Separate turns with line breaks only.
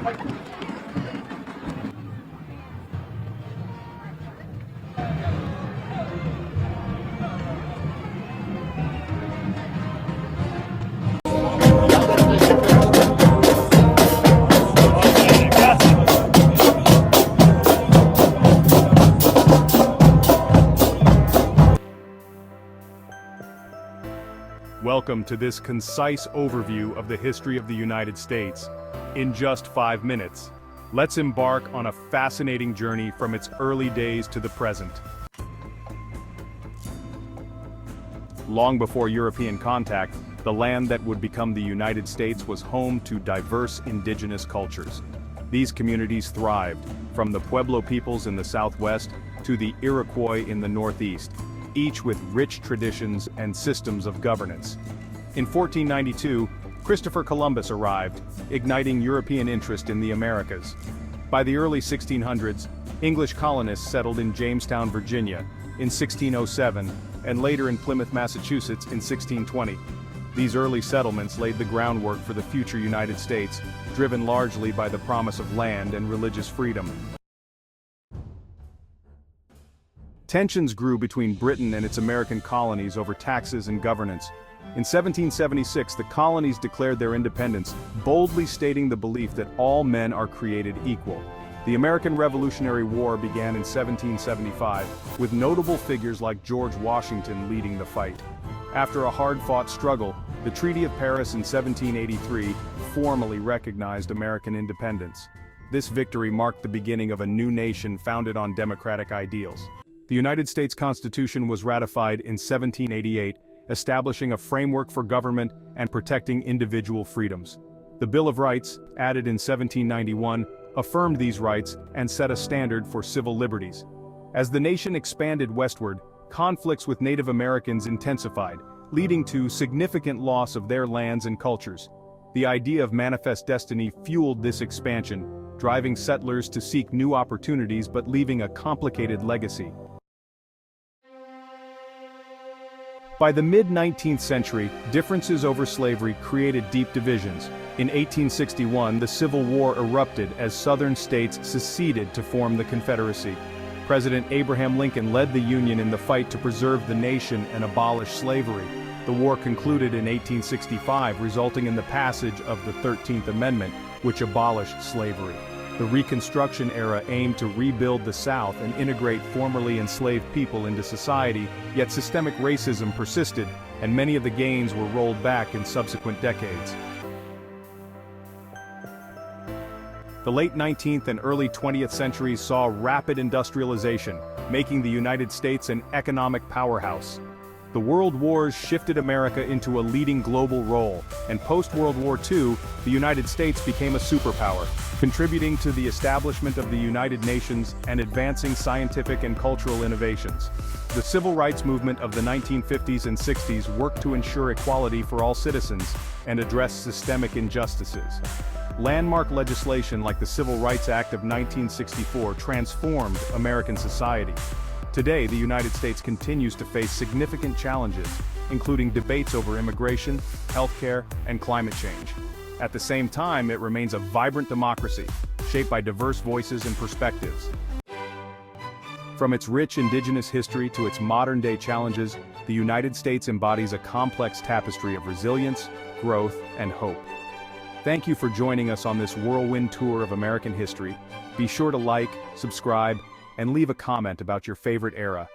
Welcome to this concise overview of the history of the United States. In just 5 minutes, let's embark on a fascinating journey from its early days to the present. Long before European contact, the land that would become the United States was home to diverse indigenous cultures. These communities thrived, from the Pueblo peoples in the southwest to the Iroquois in the northeast, each with rich traditions and systems of governance. In 1492, Christopher Columbus arrived, igniting European interest in the Americas. By the early 1600s, English colonists settled in Jamestown, Virginia, in 1607, and later in Plymouth, Massachusetts, in 1620. These early settlements laid the groundwork for the future United States, driven largely by the promise of land and religious freedom. Tensions grew between Britain and its American colonies over taxes and governance. In 1776, the colonies declared their independence, boldly stating the belief that all men are created equal. The American Revolutionary War began in 1775, with notable figures like George Washington leading the fight. After a hard-fought struggle, the Treaty of Paris in 1783 formally recognized American independence. This victory marked the beginning of a new nation founded on democratic ideals. The United States Constitution was ratified in 1788, establishing a framework for government and protecting individual freedoms. The Bill of Rights, added in 1791, affirmed these rights and set a standard for civil liberties. As the nation expanded westward, conflicts with Native Americans intensified, leading to significant loss of their lands and cultures. The idea of manifest destiny fueled this expansion, driving settlers to seek new opportunities but leaving a complicated legacy. By the mid-19th century, differences over slavery created deep divisions. In 1861, the Civil War erupted as Southern states seceded to form the Confederacy. President Abraham Lincoln led the Union in the fight to preserve the nation and abolish slavery. The war concluded in 1865, resulting in the passage of the 13th Amendment, which abolished slavery. The Reconstruction era aimed to rebuild the South and integrate formerly enslaved people into society, yet systemic racism persisted, and many of the gains were rolled back in subsequent decades. The late 19th and early 20th centuries saw rapid industrialization, making the United States an economic powerhouse. The World Wars shifted America into a leading global role, and post-World War II, the United States became a superpower, contributing to the establishment of the United Nations and advancing scientific and cultural innovations. The civil rights movement of the 1950s and 60s worked to ensure equality for all citizens and address systemic injustices. Landmark legislation like the Civil Rights Act of 1964 transformed American society. Today, the United States continues to face significant challenges, including debates over immigration, healthcare, and climate change. At the same time, it remains a vibrant democracy, shaped by diverse voices and perspectives. From its rich indigenous history to its modern-day challenges, the United States embodies a complex tapestry of resilience, growth, and hope. Thank you for joining us on this whirlwind tour of American history. Be sure to like, subscribe, and leave a comment about your favorite era.